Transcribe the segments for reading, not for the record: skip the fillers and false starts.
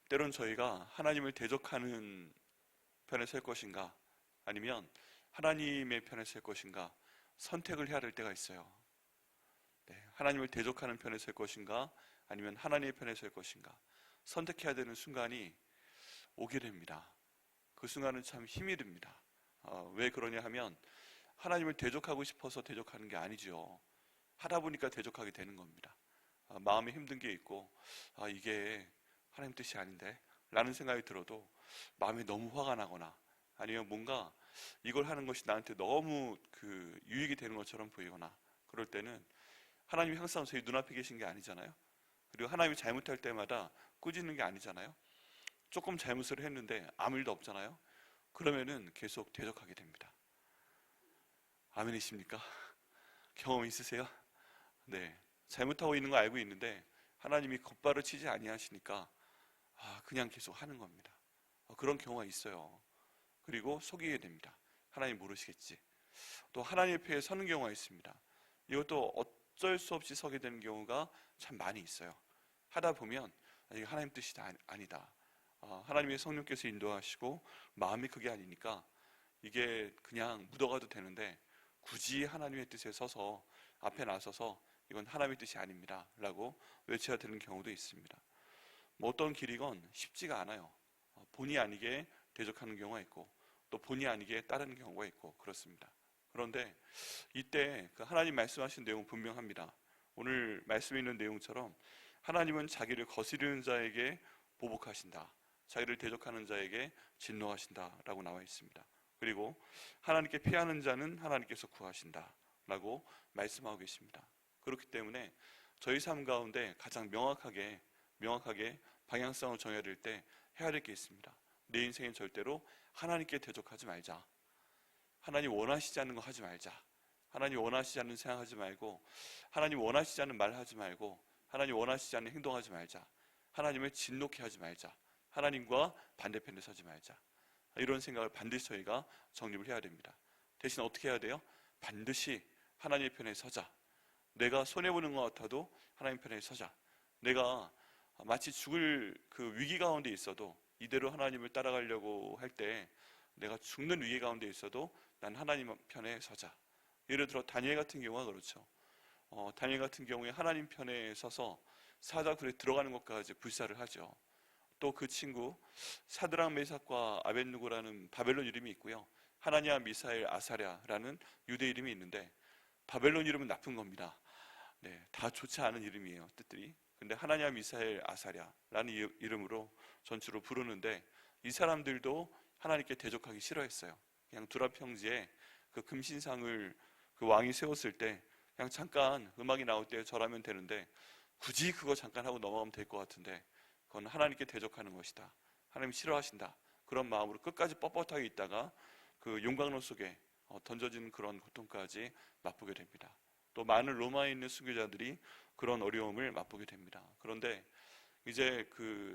때론 저희가 하나님을 대적하는 편에 설 것인가, 아니면 하나님의 편에 설 것인가 선택을 해야 될 때가 있어요. 네, 하나님을 대적하는 편에 설 것인가, 아니면 하나님의 편에 설 것인가 선택해야 되는 순간이 오게 됩니다. 그 순간은 참 힘이 듭니다. 왜 그러냐 하면 하나님을 대적하고 싶어서 대적하는 게 아니죠. 하다 보니까 대적하게 되는 겁니다. 마음에 힘든 게 있고, 이게 하나님 뜻이 아닌데 라는 생각이 들어도 마음에 너무 화가 나거나, 아니면 뭔가 이걸 하는 것이 나한테 너무 유익이 되는 것처럼 보이거나, 그럴 때는 하나님이 항상 저희 눈앞에 계신 게 아니잖아요. 그리고 하나님이 잘못할 때마다 꾸짖는 게 아니잖아요. 조금 잘못을 했는데 아무 일도 없잖아요. 그러면은 계속 대적하게 됩니다. 아멘이십니까? 경험 있으세요? 네, 잘못하고 있는 거 알고 있는데 하나님이 곧바로 치지 아니하시니까 그냥 계속 하는 겁니다. 그런 경우가 있어요. 그리고 속이게 됩니다. 하나님 모르시겠지. 또 하나님 앞에 서는 경우가 있습니다. 이것도 어쩔 수 없이 서게 되는 경우가 참 많이 있어요. 하다 보면 이게 하나님 뜻이 아니다. 하나님의 성령께서 인도하시고 마음이 그게 아니니까 이게 그냥 묻어가도 되는데, 굳이 하나님의 뜻에 서서 앞에 나서서 이건 하나님의 뜻이 아닙니다 라고 외쳐야 되는 경우도 있습니다. 뭐 어떤 길이건 쉽지가 않아요. 본의 아니게 대적하는 경우가 있고, 또 본의 아니게 따르는 경우가 있고 그렇습니다. 그런데 이때 하나님 말씀하신 내용은 분명합니다. 오늘 말씀에 있는 내용처럼 하나님은 자기를 거스르는 자에게 보복하신다, 자기를 대적하는 자에게 진노하신다 라고 나와 있습니다. 그리고 하나님께 피하는 자는 하나님께서 구하신다 라고 말씀하고 계십니다. 그렇기 때문에 저희 삶 가운데 가장 명확하게 방향성을 정해야 될 때 해야 될 게 있습니다. 내 인생엔 절대로 하나님께 대적하지 말자. 하나님 원하시지 않는 거 하지 말자. 하나님 원하시지 않는 생각하지 말고, 하나님 원하시지 않는 말 하지 말고, 하나님 원하시지 않는 행동하지 말자. 하나님을 진노케 하지 말자. 하나님과 반대편에 서지 말자. 이런 생각을 반드시 저희가 정립을 해야 됩니다. 대신 어떻게 해야 돼요? 반드시 하나님의 편에 서자. 내가 손해보는 것 같아도 하나님 편에 서자. 내가 마치 죽을 위기 가운데 있어도, 이대로 하나님을 따라가려고 할 때 내가 죽는 위기 가운데 있어도 난 하나님 편에 서자. 예를 들어 다니엘 같은 경우가 그렇죠. 다니엘 같은 경우에 하나님 편에 서서 사자굴에 들어가는 것까지 불사를 하죠. 또 그 친구 사드락 메삭과 아벳느고라는 바벨론 이름이 있고요, 하나냐 미사엘 아사랴라는 유대 이름이 있는데, 바벨론 이름은 나쁜 겁니다. 네, 다 좋지 않은 이름이에요, 뜻들이. 근데 하나냐 미사엘 아사랴라는 이름으로 전주로 부르는데, 이 사람들도 하나님께 대적하기 싫어했어요. 그냥 두라 평지에 금신상을 왕이 세웠을 때 그냥 잠깐 음악이 나올 때 절하면 되는데, 굳이 그거 잠깐 하고 넘어가면 될 것 같은데 그건 하나님께 대적하는 것이다, 하나님 싫어하신다, 그런 마음으로 끝까지 뻣뻣하게 있다가 용광로 속에 던져지는 그런 고통까지 맛보게 됩니다. 또 많은 로마에 있는 순교자들이 그런 어려움을 맛보게 됩니다. 그런데 이제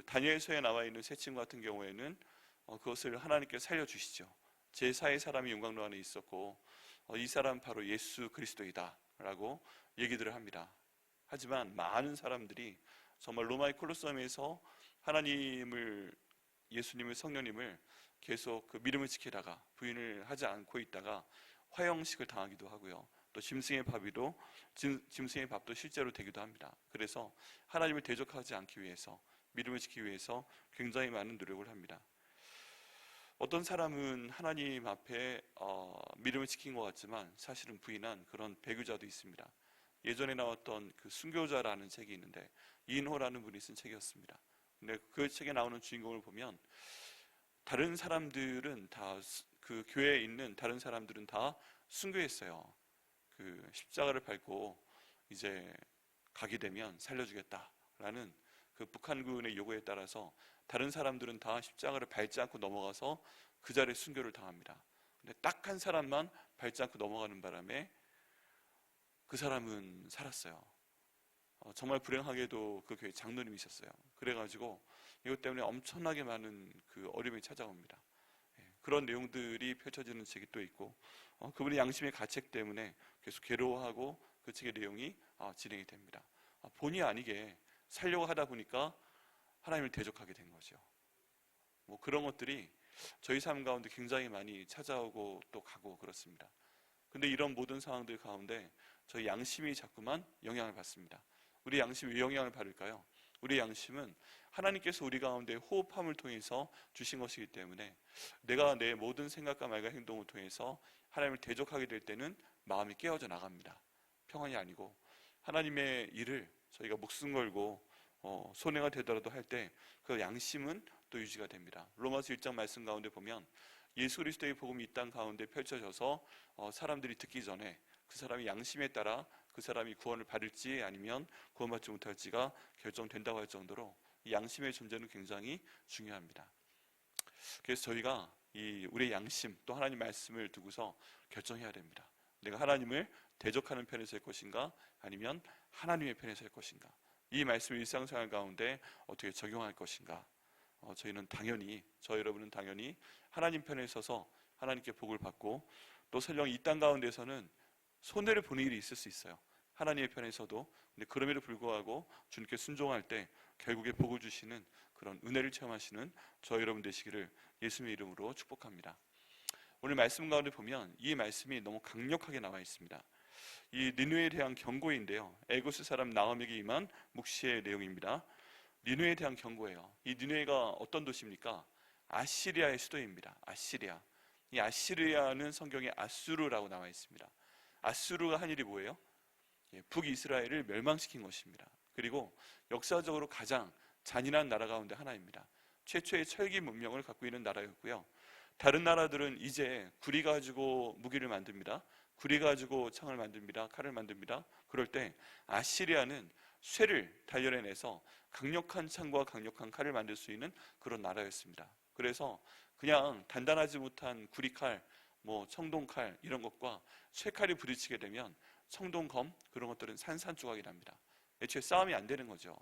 다니엘서에 나와 있는 세 친구 같은 경우에는 그것을 하나님께서 살려주시죠. 제4의 사람이 용광로 안에 있었고, 이 사람 바로 예수 그리스도이다 라고 얘기들을 합니다. 하지만 많은 사람들이 정말 로마의 콜로세움에서 하나님을, 예수님을, 성령님을 계속 믿음을 지키다가 부인을 하지 않고 있다가 화형식을 당하기도 하고요, 또 짐승의 밥도 실제로 되기도 합니다. 그래서 하나님을 대적하지 않기 위해서, 믿음을 지키기 위해서 굉장히 많은 노력을 합니다. 어떤 사람은 하나님 앞에 믿음을 지킨 것 같지만 사실은 부인한 그런 배교자도 있습니다. 예전에 나왔던 순교자라는 책이 있는데, 이인호라는 분이 쓴 책이었습니다. 근데 그 책에 나오는 주인공을 보면 다른 사람들은 다, 교회에 있는 다른 사람들은 다 순교했어요. 십자가를 밟고 이제 가게 되면 살려주겠다라는 북한군의 요구에 따라서 다른 사람들은 다 십자가를 밟지 않고 넘어가서 그 자리에 순교를 당합니다. 근데 딱 한 사람만 밟지 않고 넘어가는 바람에 그 사람은 살았어요. 정말 불행하게도 그 교회 장로님이셨어요. 그래가지고 이것 때문에 엄청나게 많은 어려움이 찾아옵니다. 그런 내용들이 펼쳐지는 책이 또 있고, 그분의 양심의 가책 때문에 계속 괴로워하고 그 책의 내용이 진행이 됩니다. 본의 아니게 살려고 하다 보니까 하나님을 대적하게 된 거죠. 뭐 그런 것들이 저희 삶 가운데 굉장히 많이 찾아오고 또 가고 그렇습니다. 근데 이런 모든 상황들 가운데 저희 양심이 자꾸만 영향을 받습니다. 우리 양심이 왜 영향을 받을까요? 우리 양심은 하나님께서 우리 가운데 호흡함을 통해서 주신 것이기 때문에 내가 내 모든 생각과 말과 행동을 통해서 하나님을 대적하게 될 때는 마음이 깨어져 나갑니다. 평안이 아니고 하나님의 일을 저희가 목숨 걸고 손해가 되더라도 할 때 그 양심은 또 유지가 됩니다. 로마서 1장 말씀 가운데 보면 예수 그리스도의 복음이 이 땅 가운데 펼쳐져서 사람들이 듣기 전에 그 사람의 양심에 따라 그 사람이 구원을 받을지 아니면 구원받지 못할지가 결정된다고 할 정도로 이 양심의 존재는 굉장히 중요합니다. 그래서 저희가 우리의 양심 또 하나님 말씀을 두고서 결정해야 됩니다. 내가 하나님을 대적하는 편에 설 것인가 아니면 하나님의 편에 설 것인가, 이 말씀을 일상생활 가운데 어떻게 적용할 것인가. 저희는 당연히, 저 여러분은 당연히 하나님 편에 서서 하나님께 복을 받고 또 설령 이 땅 가운데서는 손해를 보는 일이 있을 수 있어요. 하나님의 편에서도. 근데 그럼에도 불구하고 주님께 순종할 때 결국에 복을 주시는 그런 은혜를 체험하시는 저 여러분 되시기를 예수님의 이름으로 축복합니다. 오늘 말씀 가운데 보면 이 말씀이 너무 강력하게 나와 있습니다. 이 니느웨에 대한 경고인데요, 에고스 사람 나홈에게 임한 묵시의 내용입니다. 니느웨에 대한 경고예요. 이 니느웨가 어떤 도시입니까? 아시리아의 수도입니다. 아시리아. 이 아시리아는 성경에 아수르라고 나와 있습니다. 아수르가 한 일이 뭐예요? 북이스라엘을 멸망시킨 것입니다. 그리고 역사적으로 가장 잔인한 나라 가운데 하나입니다. 최초의 철기 문명을 갖고 있는 나라였고요. 다른 나라들은 이제 구리 가지고 무기를 만듭니다. 구리 가지고 창을 만듭니다. 칼을 만듭니다. 그럴 때 아시리아는 쇠를 단련해내서 강력한 창과 강력한 칼을 만들 수 있는 그런 나라였습니다. 그래서 그냥 단단하지 못한 구리칼, 청동칼 이런 것과 쇠칼이 부딪히게 되면 청동검 그런 것들은 산산조각이 납니다. 애초에 싸움이 안 되는 거죠.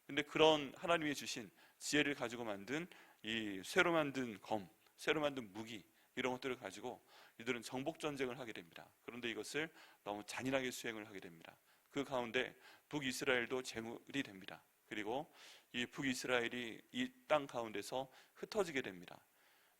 근데 그런 하나님이 주신 지혜를 가지고 만든 이 쇠로 만든 검, 쇠로 만든 무기 이런 것들을 가지고 이들은 정복 전쟁을 하게 됩니다. 그런데 이것을 너무 잔인하게 수행을 하게 됩니다. 그 가운데 북이스라엘도 제물이 됩니다. 그리고 이 북이스라엘이 이 땅 가운데서 흩어지게 됩니다.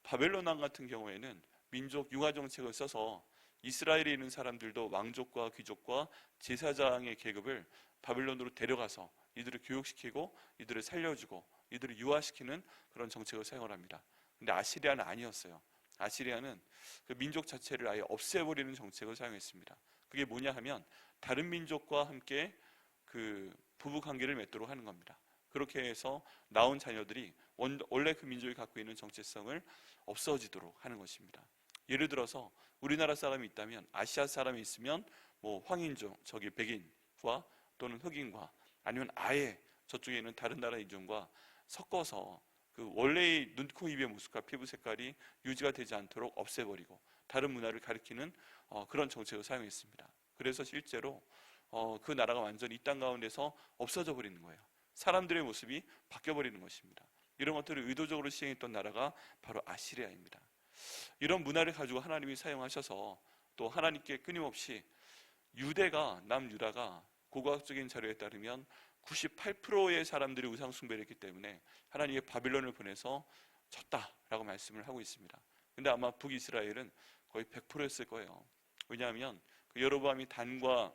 바벨론 왕 같은 경우에는 민족 융화 정책을 써서 이스라엘에 있는 사람들도 왕족과 귀족과 제사장의 계급을 바벨론으로 데려가서 이들을 교육시키고 이들을 살려주고 이들을 유화시키는 그런 정책을 사용을 합니다. 근데 아시리아는 아니었어요. 아시리아는 그 민족 자체를 아예 없애버리는 정책을 사용했습니다. 그게 뭐냐 하면 다른 민족과 함께 그 부부관계를 맺도록 하는 겁니다. 그렇게 해서 나온 자녀들이 원래 그 민족이 갖고 있는 정체성을 없어지도록 하는 것입니다. 예를 들어서 우리나라 사람이 있다면 아시아 사람이 있으면 황인종, 저기 백인과 또는 흑인과 아니면 아예 저쪽에 있는 다른 나라 인종과 섞어서 그 원래의 눈, 코, 입의 모습과 피부 색깔이 유지가 되지 않도록 없애버리고 다른 문화를 가리키는 그런 정책을 사용했습니다. 그래서 실제로 그 나라가 완전히 이 땅 가운데서 없어져 버리는 거예요. 사람들의 모습이 바뀌어버리는 것입니다. 이런 것들을 의도적으로 시행했던 나라가 바로 아시리아입니다. 이런 문화를 가지고 하나님이 사용하셔서 또 하나님께 끊임없이 남유다가 고고학적인 자료에 따르면 98%의 사람들이 우상 숭배를 했기 때문에 하나님의 바빌론을 보내서 졌다라고 말씀을 하고 있습니다. 근데 아마 북이스라엘은 거의 100%였을 거예요. 왜냐하면 그 여로보암이 단과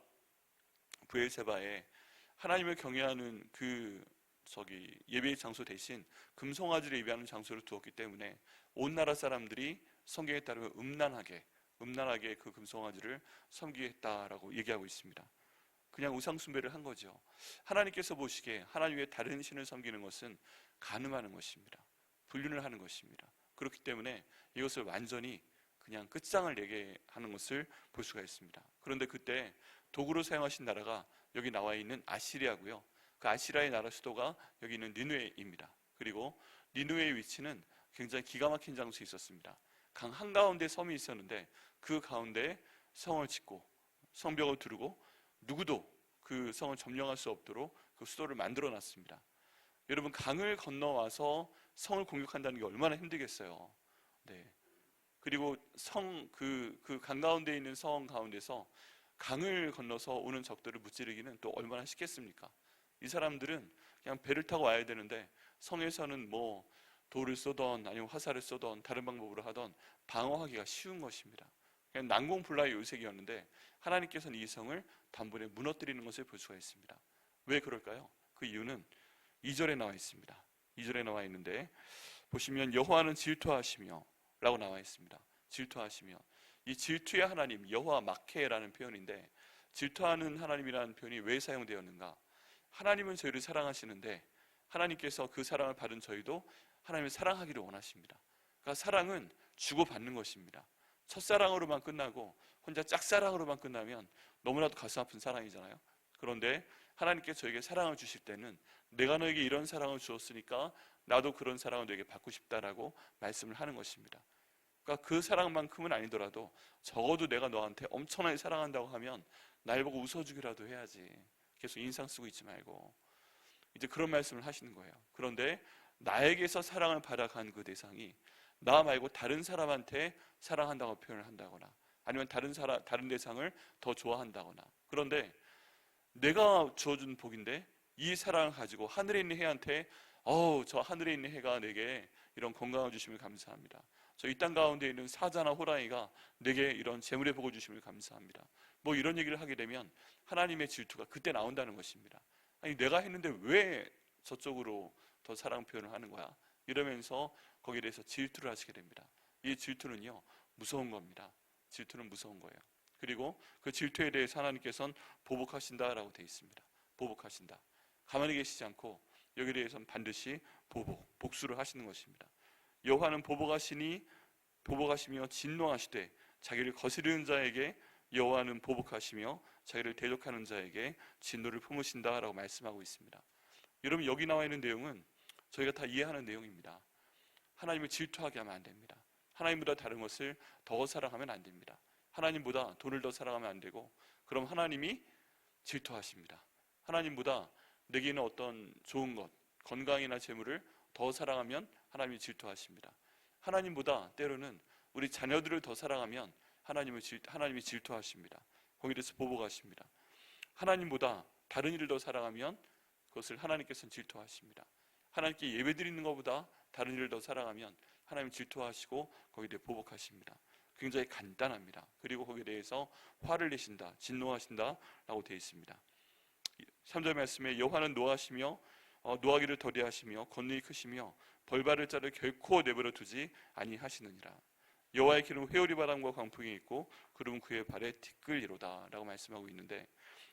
브엘세바에 하나님을 경외하는 예배의 장소 대신 금송아지를 예배하는 장소를 두었기 때문에 온 나라 사람들이 성경에 따르면 음란하게 그 금송아지를 섬기겠다라고 얘기하고 있습니다. 그냥 우상 숭배를 한 거죠. 하나님께서 보시기에 하나님 외에 다른 신을 섬기는 것은 간음하는 것입니다. 불륜을 하는 것입니다. 그렇기 때문에 이것을 완전히 그냥 끝장을 내게 하는 것을 볼 수가 있습니다. 그런데 그때 도구로 사용하신 나라가 여기 나와 있는 아시리아고요. 그 아시리아의 나라 수도가 여기 있는 니느웨입니다. 그리고 니느웨의 위치는 굉장히 기가 막힌 장소에 있었습니다. 강 한가운데 섬이 있었는데 그 가운데 성을 짓고 성벽을 두르고 누구도 그 성을 점령할 수 없도록 그 수도를 만들어 놨습니다. 여러분, 강을 건너와서 성을 공격한다는 게 얼마나 힘들겠어요. 네. 그리고 그 강 가운데 있는 성 가운데서 강을 건너서 오는 적들을 무찌르기는 또 얼마나 쉽겠습니까? 이 사람들은 그냥 배를 타고 와야 되는데 성에서는 뭐 돌을 쏘던 아니면 화살을 쏘던 다른 방법으로 하던 방어하기가 쉬운 것입니다. 그냥 난공불락의 요색이었는데 하나님께서는 이 성을 단번에 무너뜨리는 것을 볼 수가 있습니다. 왜 그럴까요? 그 이유는 2절에 나와 있습니다. 2절에 나와 있는데 보시면 여호와는 질투하시며 라고 나와 있습니다. 질투하시며, 이 질투의 하나님 여호와 마케라는 표현인데, 질투하는 하나님이라는 표현이 왜 사용되었는가? 하나님은 저희를 사랑하시는데 하나님께서 그 사랑을 받은 저희도 하나님을 사랑하기를 원하십니다. 그러니까 사랑은 주고받는 것입니다. 첫사랑으로만 끝나고 혼자 짝사랑으로만 끝나면 너무나도 가슴 아픈 사랑이잖아요. 그런데 하나님께서 저에게 사랑을 주실 때는 내가 너에게 이런 사랑을 주었으니까 나도 그런 사랑을 너에게 받고 싶다라고 말씀을 하는 것입니다. 그러니까 그 사랑만큼은 아니더라도 적어도 내가 너한테 엄청나게 사랑한다고 하면 날 보고 웃어주기라도 해야지. 계속 인상 쓰고 있지 말고. 이제 그런 말씀을 하시는 거예요. 그런데 나에게서 사랑을 받아간 그 대상이 나 말고 다른 사람한테 사랑한다고 표현을 한다거나 아니면 다른 대상을 더 좋아한다거나, 그런데 내가 주어준 복인데 이 사랑을 가지고 하늘에 있는 해한테 저 하늘에 있는 해가 내게 이런 건강을 주시면 감사합니다. 저 이 땅 가운데 있는 사자나 호랑이가 내게 이런 재물의 복을 주시면 감사합니다. 뭐 이런 얘기를 하게 되면 하나님의 질투가 그때 나온다는 것입니다. 아니 내가 했는데 왜 저쪽으로 더 사랑 표현을 하는 거야? 이러면서 거기에 대해서 질투를 하시게 됩니다. 이 질투는요 무서운 겁니다. 질투는 무서운 거예요. 그리고 그 질투에 대해서 하나님께서는 보복하신다라고 되어 있습니다. 보복하신다. 가만히 계시지 않고 여기에 대해서는 반드시 복수를 하시는 것입니다. 여호와는 보복하시며 진노하시되 자기를 거스르는 자에게 여호와는 보복하시며 자기를 대적하는 자에게 진노를 품으신다라고 말씀하고 있습니다. 여러분, 여기 나와 있는 내용은 저희가 다 이해하는 내용입니다. 하나님을 질투하게 하면 안 됩니다. 하나님보다 다른 것을 더 사랑하면 안 됩니다. 하나님보다 돈을 더 사랑하면 안 되고, 그럼 하나님이 질투하십니다. 하나님보다 내게 있는 어떤 좋은 것, 건강이나 재물을 더 사랑하면 하나님이 질투하십니다. 하나님보다 때로는 우리 자녀들을 더 사랑하면 하나님이 질투하십니다. 거기에 대해서 보복하십니다. 하나님보다 다른 일을 더 사랑하면 그것을 하나님께서는 질투하십니다. 하나님께 예배드리는 것보다 다른 일을 더 사랑하면 하나님 질투하시고 거기에 대해 보복하십니다. 굉장히 간단합니다. 그리고 거기에 대해서 화를 내신다, 진노하신다 라고 되어 있습니다. 3절 말씀에 여호와는 노하기를 더디하시며 권능이 크시며 벌받을 자를 결코 내버려 두지 아니하시느니라. 여호와의 길은 회오리 바람과 광풍이 있고 구름은 그의 발에 티끌이로다 라고 말씀하고 있는데,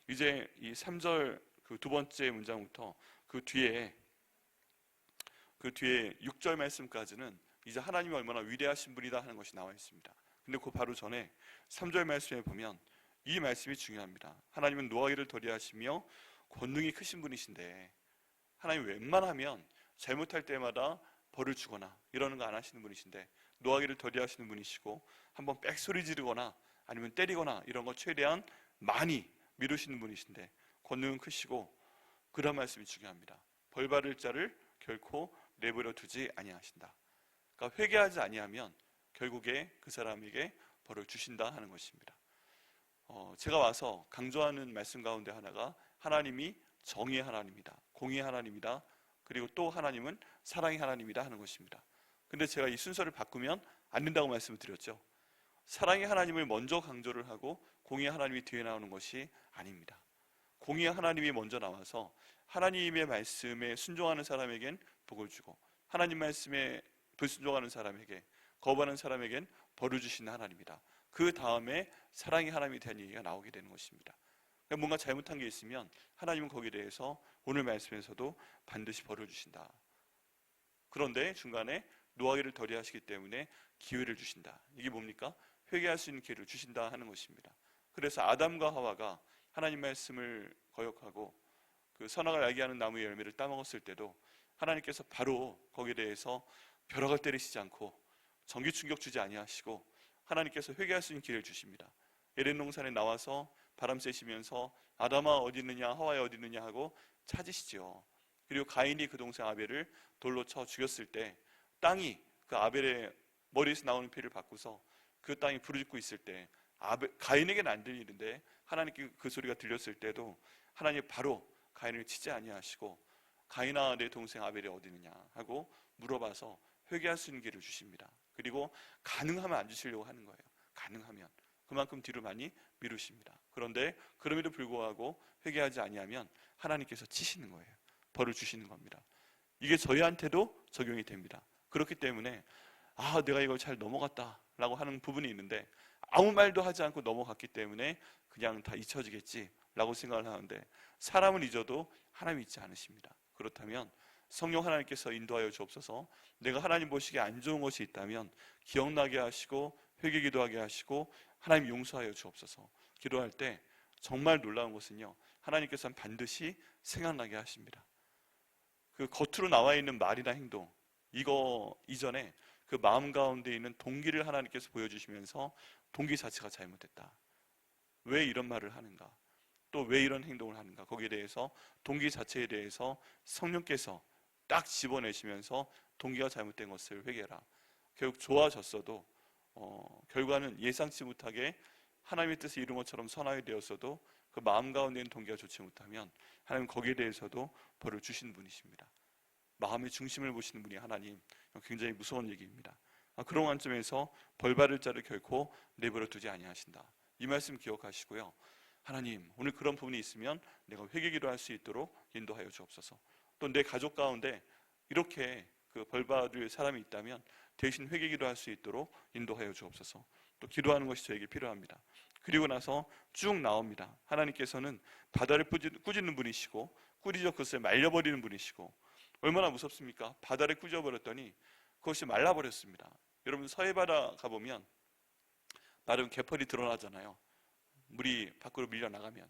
이제 이 3절 그 두 번째 문장부터 그 뒤에 6절 말씀까지는 이제 하나님이 얼마나 위대하신 분이다 하는 것이 나와 있습니다. 근데 그 바로 전에 3절 말씀에 보면 이 말씀이 중요합니다. 하나님은 노하기를 더디하시며 권능이 크신 분이신데, 하나님 웬만하면 잘못할 때마다 벌을 주거나 이러는 거 안 하시는 분이신데 노하기를 더디하시는 분이시고, 한번 빽소리 지르거나 아니면 때리거나 이런 거 최대한 많이 미루시는 분이신데 권능은 크시고, 그런 말씀이 중요합니다. 벌 받을 자를 결코 내버려 두지 아니하신다. 그러니까 회개하지 아니하면 결국에 그 사람에게 벌을 주신다 하는 것입니다. 제가 와서 강조하는 말씀 가운데 하나가 하나님이 정의의 하나님이다, 공의의 하나님이다, 그리고 또 하나님은 사랑의 하나님이다 하는 것입니다. 근데 제가 이 순서를 바꾸면 안 된다고 말씀을 드렸죠. 사랑의 하나님을 먼저 강조를 하고 공의의 하나님이 뒤에 나오는 것이 아닙니다. 공의의 하나님이 먼저 나와서 하나님의 말씀에 순종하는 사람에겐 복을 주고, 하나님 말씀에 불순종하는 사람에게, 거부하는 사람에겐 벌을 주시는 하나님이다. 그 다음에 사랑의 하나님에 대한 얘기가 나오게 되는 것입니다. 뭔가 잘못한 게 있으면 하나님은 거기에 대해서 오늘 말씀에서도 반드시 벌을 주신다. 그런데 중간에 노하기를 더디하시기 때문에 기회를 주신다. 이게 뭡니까? 회개할 수 있는 기회를 주신다 하는 것입니다. 그래서 아담과 하와가 하나님 말씀을 거역하고 그 선악을 알게 하는 나무의 열매를 따먹었을 때도 하나님께서 바로 거기에 대해서 벼락을 때리시지 않고 전기 충격 주지 아니하시고 하나님께서 회개할 수 있는 기회를 주십니다. 에덴 동산에 나와서 바람 쐬시면서 아담아 어디 있느냐, 하와야 어디 있느냐 하고 찾으시죠. 그리고 가인이 그 동생 아벨을 돌로 쳐 죽였을 때 땅이 그 아벨의 머리에서 나오는 피를 받고서 그 땅이 부르짖고 있을 때 가인에게는 안 들리는데 하나님께 그 소리가 들렸을 때도 하나님 바로 가인을 치지 아니하시고 가인아 내 동생 아벨이 어디 있느냐 하고 물어봐서 회개할 수 있는 길을 주십니다. 그리고 가능하면 안 주시려고 하는 거예요. 가능하면. 그만큼 뒤로 많이 미루십니다. 그런데 그럼에도 불구하고 회개하지 아니하면 하나님께서 치시는 거예요. 벌을 주시는 겁니다. 이게 저희한테도 적용이 됩니다. 그렇기 때문에 내가 이걸 잘 넘어갔다라고 하는 부분이 있는데 아무 말도 하지 않고 넘어갔기 때문에 그냥 다 잊혀지겠지라고 생각을 하는데 사람은 잊어도 하나님 잊지 않으십니다. 그렇다면 성령 하나님께서 인도하여 주옵소서. 내가 하나님 보시기에 안 좋은 것이 있다면 기억나게 하시고 회개 기도하게 하시고 하나님 용서하여 주옵소서. 기도할 때 정말 놀라운 것은요, 하나님께서는 반드시 생각나게 하십니다. 그 겉으로 나와 있는 말이나 행동, 이거 이전에 그 마음 가운데 있는 동기를 하나님께서 보여주시면서 동기 자체가 잘못됐다. 왜 이런 말을 하는가? 또 왜 이런 행동을 하는가? 거기에 대해서 동기 자체에 대해서 성령께서 딱 집어내시면서 동기가 잘못된 것을 회개해라. 결국 좋아졌어도 결과는 예상치 못하게 하나님의 뜻을 이룬 것처럼 선하게 되었어도 그 마음 가운데 있는 동기가 좋지 못하면 하나님 거기에 대해서도 벌을 주시는 분이십니다. 마음의 중심을 보시는 분이 하나님, 굉장히 무서운 얘기입니다. 그런 관점에서 벌 받을 자를 결코 내버려 두지 아니하신다. 이 말씀 기억하시고요. 하나님, 오늘 그런 부분이 있으면 내가 회개기도 할 수 있도록 인도하여 주옵소서. 또 내 가족 가운데 이렇게 그 벌 받을 사람이 있다면 대신 회개기도 할 수 있도록 인도하여 주옵소서. 또 기도하는 것이 저에게 필요합니다. 그리고 나서 쭉 나옵니다. 하나님께서는 바다를 꾸짖는 분이시고 꾸짖어 그것을 말려버리는 분이시고, 얼마나 무섭습니까? 바다를 꾸짖어버렸더니 그것이 말라버렸습니다. 여러분 서해바다 가보면 나름 개펄이 드러나잖아요. 물이 밖으로 밀려나가면.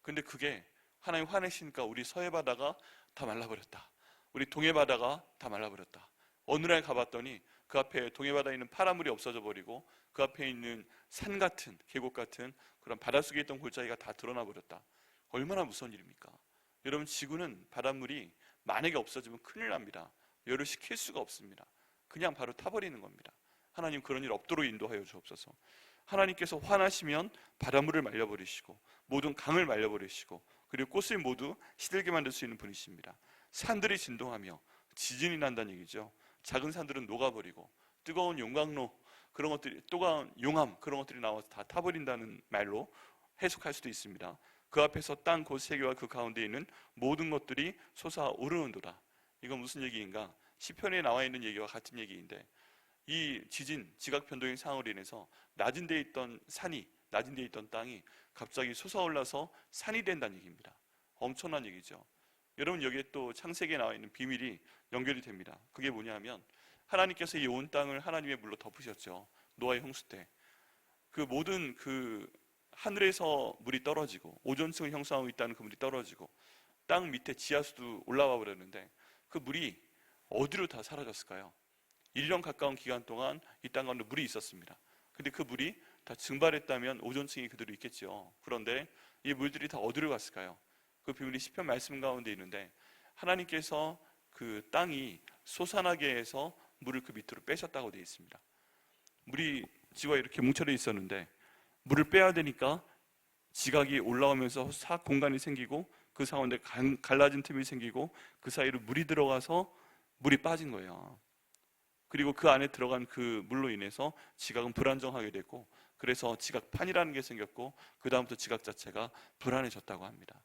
근데 그게 하나님 화내시니까 우리 서해바다가 다 말라버렸다. 우리 동해바다가 다 말라버렸다. 어느 날 가봤더니 그 앞에 동해바다에 있는 파란 물이 없어져 버리고 그 앞에 있는 산 같은, 계곡 같은 그런 바닷속에 있던 골짜기가 다 드러나 버렸다. 얼마나 무서운 일입니까? 여러분, 지구는 바닷물이 만약에 없어지면 큰일 납니다. 열을 식힐 수가 없습니다. 그냥 바로 타버리는 겁니다. 하나님, 그런 일 없도록 인도하여 주옵소서. 하나님께서 화나시면 바닷물을 말려버리시고 모든 강을 말려버리시고 그리고 꽃을 모두 시들게 만들 수 있는 분이십니다. 산들이 진동하며 지진이 난다는 얘기죠. 작은 산들은 녹아버리고 뜨거운 용광로, 그런 것들이, 뜨거운 용암, 그런 것들이 나와서 다 타버린다는 말로 해석할 수도 있습니다. 그 앞에서 땅 곧 세계와 그 가운데 있는 모든 것들이 솟아오르는도다. 이건 무슨 얘기인가? 시편에 나와 있는 얘기와 같은 얘기인데, 이 지진, 지각 변동의 상황으로 인해서 낮은 데 있던 산이, 낮은 데 있던 땅이 갑자기 솟아올라서 산이 된다는 얘기입니다. 엄청난 얘기죠. 여러분, 여기에 또 창세기에 나와 있는 비밀이 연결이 됩니다. 그게 뭐냐면 하나님께서 이 온 땅을 하나님의 물로 덮으셨죠. 노아의 홍수 때. 그 모든 그 하늘에서 물이 떨어지고 오존층을 형성하고 있다는 그 물이 떨어지고 땅 밑에 지하수도 올라와 버렸는데 그 물이 어디로 다 사라졌을까요? 1년 가까운 기간 동안 이 땅 가운데 물이 있었습니다. 근데 그 물이 다 증발했다면 오존층이 그대로 있겠죠. 그런데 이 물들이 다 어디로 갔을까요? 그 비밀이 시편 말씀 가운데 있는데, 하나님께서 그 땅이 솟아나게 해서 물을 그 밑으로 빼셨다고 되어 있습니다. 물이 지구가 이렇게 뭉쳐져 있었는데 물을 빼야 되니까 지각이 올라오면서 공간이 생기고 그 가운데 갈라진 틈이 생기고 그 사이로 물이 들어가서 물이 빠진 거예요. 그리고 그 안에 들어간 그 물로 인해서 지각은 불안정하게 됐고, 그래서 지각판이라는 게 생겼고 그 다음부터 지각 자체가 불안해졌다고 합니다.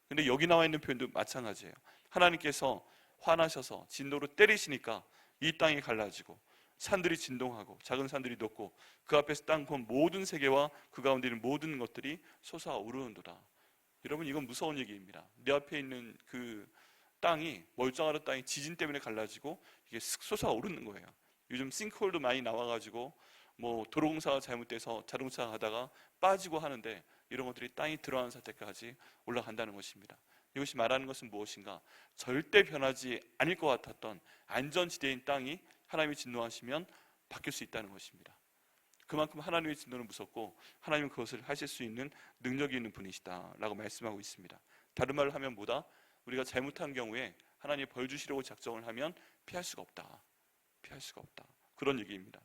근데 여기 나와 있는 표현도 마찬가지예요. 하나님께서 화나셔서 진노로 때리시니까 이 땅이 갈라지고 산들이 진동하고 작은 산들이 녹고 그 앞에서 땅 본 모든 세계와 그 가운데 있는 모든 것들이 솟아오르는도다. 여러분, 이건 무서운 얘기입니다. 내 앞에 있는 그 땅이, 멀쩡하던 땅이 지진 때문에 갈라지고 이게 쓱 솟아오르는 거예요. 요즘 싱크홀도 많이 나와가지고 뭐 도로공사가 잘못돼서 자동차가 가다가 빠지고 하는데 이런 것들이 땅이 들어가는 상태까지 올라간다는 것입니다. 이것이 말하는 것은 무엇인가? 절대 변하지 않을 것 같았던 안전지대인 땅이 하나님이 진노하시면 바뀔 수 있다는 것입니다. 그만큼 하나님의 진노는 무섭고 하나님은 그것을 하실 수 있는 능력이 있는 분이시다 라고 말씀하고 있습니다. 다른 말로 하면 뭐다? 우리가 잘못한 경우에 하나님이 벌 주시려고 작정을 하면 피할 수가 없다. 피할 수가 없다. 그런 얘기입니다.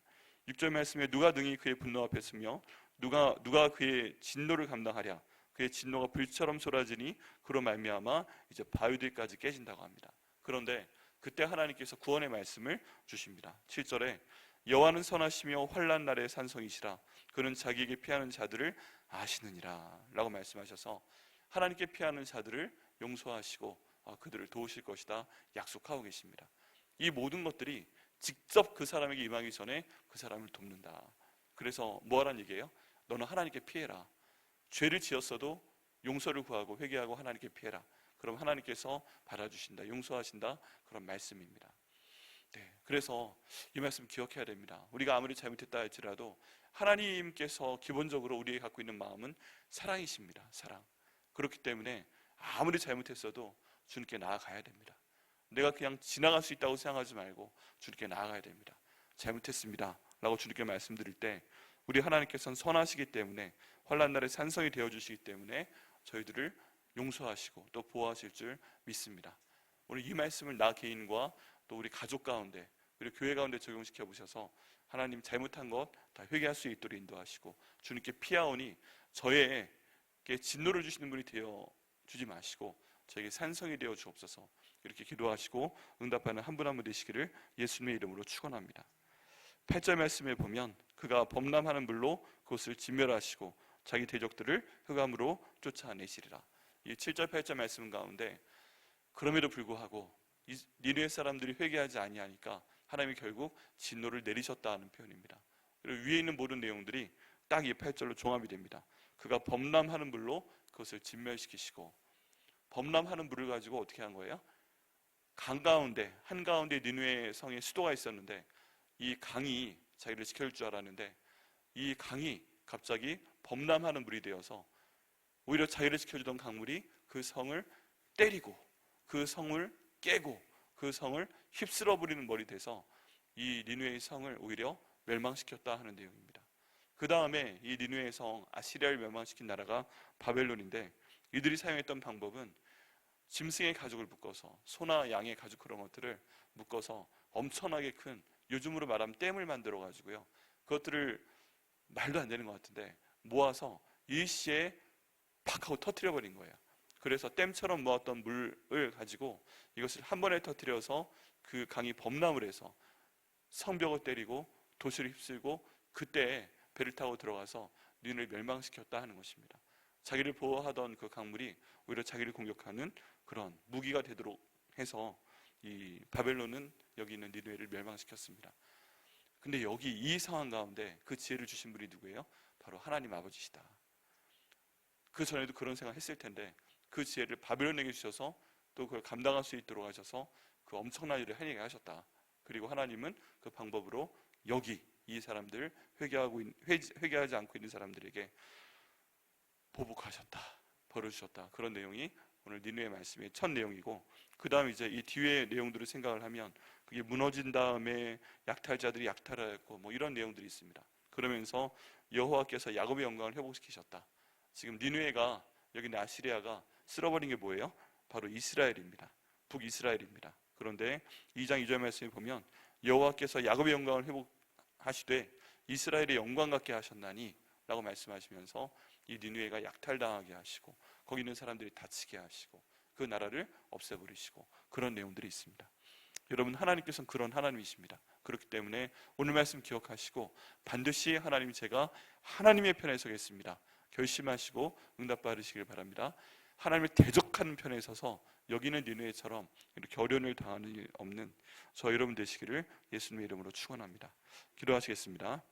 6절 말씀에 누가 능히 그의 분노 앞에 서며 누가 그의 진노를 감당하랴. 그의 진노가 불처럼 쏟아지니 그로 말미암아 이제 바위들까지 깨진다고 합니다. 그런데 그때 하나님께서 구원의 말씀을 주십니다. 7절에 여호와는 선하시며 환난 날의 산성이시라 그는 자기에게 피하는 자들을 아시느니라 라고 말씀하셔서 하나님께 피하는 자들을 용서하시고 그들을 도우실 것이다 약속하고 계십니다. 이 모든 것들이 직접 그 사람에게 임하기 전에 그 사람을 돕는다. 그래서 뭐하란 얘기예요? 너는 하나님께 피해라. 죄를 지었어도 용서를 구하고 회개하고 하나님께 피해라. 그럼 하나님께서 받아주신다, 용서하신다, 그런 말씀입니다. 네, 그래서 이 말씀 기억해야 됩니다. 우리가 아무리 잘못했다 할지라도 하나님께서 기본적으로 우리에게 갖고 있는 마음은 사랑이십니다. 사랑. 그렇기 때문에 아무리 잘못했어도 주님께 나아가야 됩니다. 내가 그냥 지나갈 수 있다고 생각하지 말고 주님께 나아가야 됩니다. 잘못했습니다 라고 주님께 말씀드릴 때 우리 하나님께서는 선하시기 때문에 환난 날에 산성이 되어주시기 때문에 저희들을 용서하시고 또 보호하실 줄 믿습니다. 오늘 이 말씀을 나 개인과 또 우리 가족 가운데 그리고 교회 가운데 적용시켜 보셔서 하나님 잘못한 것 다 회개할 수 있도록 인도하시고 주님께 피하오니 저에게 진노를 주시는 분이 되어 주지 마시고 저에게 산성이 되어 주옵소서. 이렇게 기도하시고 응답하는 한 분 한 분 되시기를 예수님의 이름으로 축원합니다. 8절 말씀에 보면 그가 범람하는 불로 그것을 진멸하시고 자기 대적들을 흑암으로 쫓아내시리라. 이 7절 8절 말씀 가운데 그럼에도 불구하고 니느웨 사람들이 회개하지 아니하니까 하나님이 결국 진노를 내리셨다 하는 표현입니다. 그리고 위에 있는 모든 내용들이 딱 이 8절로 종합이 됩니다. 그가 범람하는 불로 그것을 진멸시키시고, 범람하는 불을 가지고 어떻게 한 거예요? 강 가운데 한가운데 니느웨 성에 수도가 있었는데 이 강이 자기를 지켜줄 줄 알았는데 이 강이 갑자기 범람하는 물이 되어서 오히려 자기를 지켜주던 강물이 그 성을 때리고 그 성을 깨고 그 성을 휩쓸어 버리는 머리 돼서 이 니느웨의 성을 오히려 멸망시켰다 하는 내용입니다. 그 다음에 이 니느웨의 성 아시리아를 멸망시킨 나라가 바벨론인데 이들이 사용했던 방법은 짐승의 가죽을 묶어서 소나 양의 가죽 그런 것들을 묶어서 엄청나게 큰 요즘으로 말하면 댐을 만들어 가지고요 그것들을 말도 안 되는 것 같은데 모아서 일시에 팍 하고 터뜨려 버린 거예요. 그래서 댐처럼 모았던 물을 가지고 이것을 한 번에 터뜨려서 그 강이 범람을 해서 성벽을 때리고 도시를 휩쓸고 그때 배를 타고 들어가서 니느웨를 멸망시켰다 하는 것입니다. 자기를 보호하던 그 강물이 오히려 자기를 공격하는 그런 무기가 되도록 해서 이 바벨론은 여기 있는 니느웨를 멸망시켰습니다. 근데 여기 이 상황 가운데 그 지혜를 주신 분이 누구예요? 바로 하나님 아버지시다. 그 전에도 그런 생각 했을 텐데 그 지혜를 바벨론에게 주셔서 또 그걸 감당할 수 있도록 하셔서 그 엄청난 일을 해내게 하셨다. 그리고 하나님은 그 방법으로 여기 이 사람들 회개하지 않고 있는 사람들에게 보복하셨다, 벌을 주셨다. 그런 내용이 오늘 니느웨 말씀의 첫 내용이고, 그 다음 이제 이 뒤에 내용들을 생각을 하면 그게 무너진 다음에 약탈자들이 약탈하였고 뭐 이런 내용들이 있습니다. 그러면서 여호와께서 야곱의 영광을 회복시키셨다. 지금 니느웨가 여기 있는 아시리아가 쓸어버린 게 뭐예요? 바로 이스라엘입니다. 북이스라엘입니다. 그런데 2장 2절 말씀에 보면 여호와께서 야곱의 영광을 회복하시되 이스라엘의 영광 같게 하셨나니 라고 말씀하시면서 이 니느웨가 약탈당하게 하시고 거기 있는 사람들이 다치게 하시고 그 나라를 없애버리시고 그런 내용들이 있습니다. 여러분, 하나님께서는 그런 하나님이십니다. 그렇기 때문에 오늘 말씀 기억하시고 반드시 하나님, 제가 하나님의 편에 서겠습니다 결심하시고 응답 받으시길 바랍니다. 하나님을 대적하는 편에 서서 여기는 니느웨처럼 이렇게 어려움을 당하는 일 없는 저 여러분 되시기를 예수님의 이름으로 축원합니다. 기도하시겠습니다.